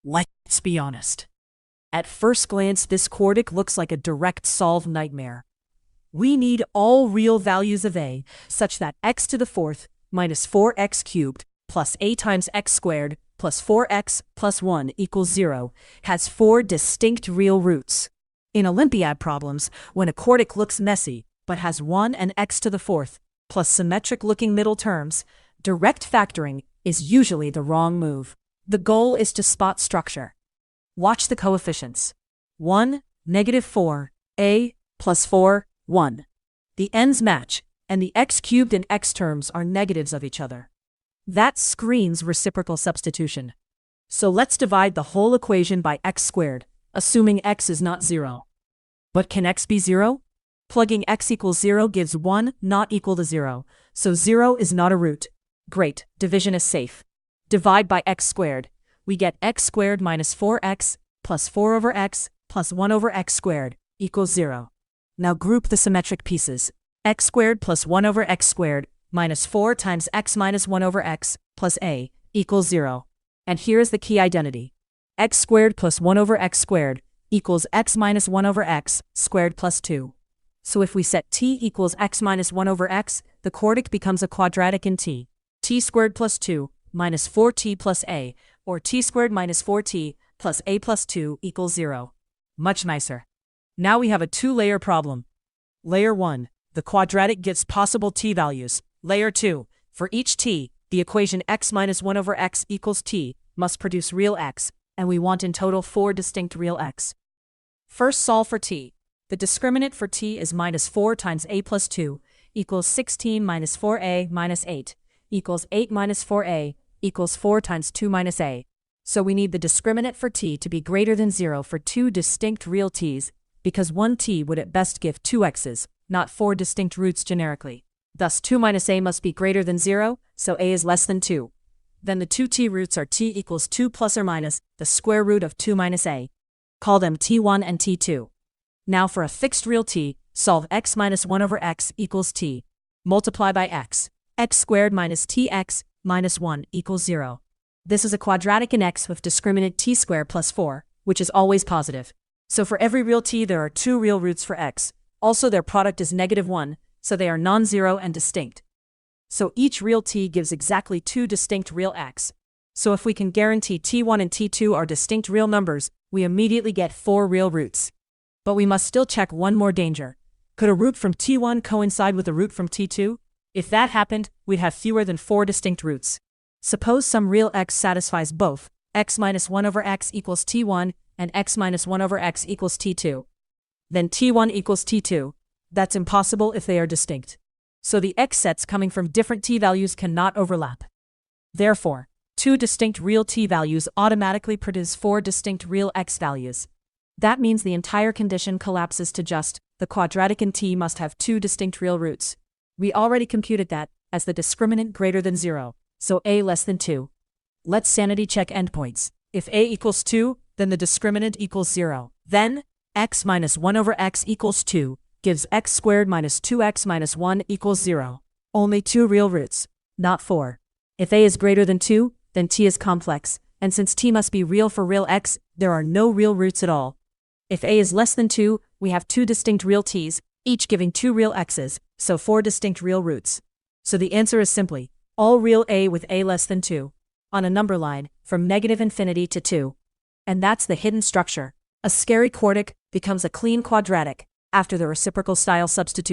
Let's be honest. At first glance, this quartic looks like a direct solve nightmare. We need all real values of a, such that x to the fourth minus 4x cubed plus a times x squared plus 4x plus 1 equals 0 has 4 distinct real roots. In Olympiad problems, when a quartic looks messy but has 1 and x to the fourth plus symmetric-looking middle terms, direct factoring is usually the wrong move. The goal is to spot structure. Watch the coefficients. 1, -4, a, plus 4, 1. The ends match, and the x cubed and x terms are negatives of each other. That screams reciprocal substitution. So let's divide the whole equation by x squared, assuming x is not 0. But can x be 0? Plugging x equals 0 gives 1 not equal to 0, so 0 is not a root. Great, division is safe. Divide by x squared. We get x squared minus 4x plus 4 over x plus 1 over x squared equals 0. Now group the symmetric pieces. X squared plus 1 over x squared minus 4 times x minus 1 over x plus a equals 0. And here is the key identity. X squared plus 1 over x squared equals x minus 1 over x squared plus 2. So if we set t equals x minus 1 over x, the quartic becomes a quadratic in t. T squared plus 2 minus 4t plus a, or t squared minus 4t plus a plus 2 equals 0. Much nicer. Now we have a two-layer problem. Layer 1, the quadratic gives possible t values. Layer 2, for each t, the equation x minus 1 over x equals t must produce real x, and we want in total 4 distinct real x. First solve for t. The discriminant for t is minus 4 times a plus 2 equals 16 minus 4a minus 8 equals 8 minus 4a equals 4 times 2 minus a. So we need the discriminant for t to be greater than 0 for 2 distinct real t's, because one t would at best give 2 x's, not 4 distinct roots generically. Thus 2 minus a must be greater than 0, so a is less than 2. Then the two t roots are t equals 2 plus or minus the square root of 2 minus a. Call them t1 and t2. Now for a fixed real t, solve x minus 1 over x equals t. Multiply by x. X squared minus tx minus 1 equals 0. This is a quadratic in x with discriminant t squared plus 4, which is always positive. So for every real t there are 2 real roots for x. Also their product is -1, so they are non-zero and distinct. So each real t gives exactly 2 distinct real x. So if we can guarantee t1 and t2 are distinct real numbers, we immediately get 4 real roots. But we must still check one more danger. Could a root from t1 coincide with a root from t2? If that happened, we'd have fewer than 4 distinct roots. Suppose some real x satisfies both, x minus 1 over x equals t1 and x minus 1 over x equals t2. Then t1 equals t2. That's impossible if they are distinct. So the x sets coming from different t values cannot overlap. Therefore, 2 distinct real t values automatically produce 4 distinct real x values. That means the entire condition collapses to just, the quadratic in t must have 2 distinct real roots. We already computed that, as the discriminant greater than 0, so a less than 2. Let's sanity check endpoints. If a equals 2, then the discriminant equals 0. Then, x minus 1 over x equals 2, gives x squared minus 2x minus 1 equals 0. Only 2 real roots, not 4. If a is greater than 2, then t is complex, and since t must be real for real x, there are no real roots at all. If a is less than 2, we have 2 distinct real t's, each giving 2 real x's, so 4 distinct real roots. So the answer is simply, all real a with a less than 2, on a number line, from -infinity to 2. And that's the hidden structure. A scary quartic becomes a clean quadratic, after the reciprocal style substitution.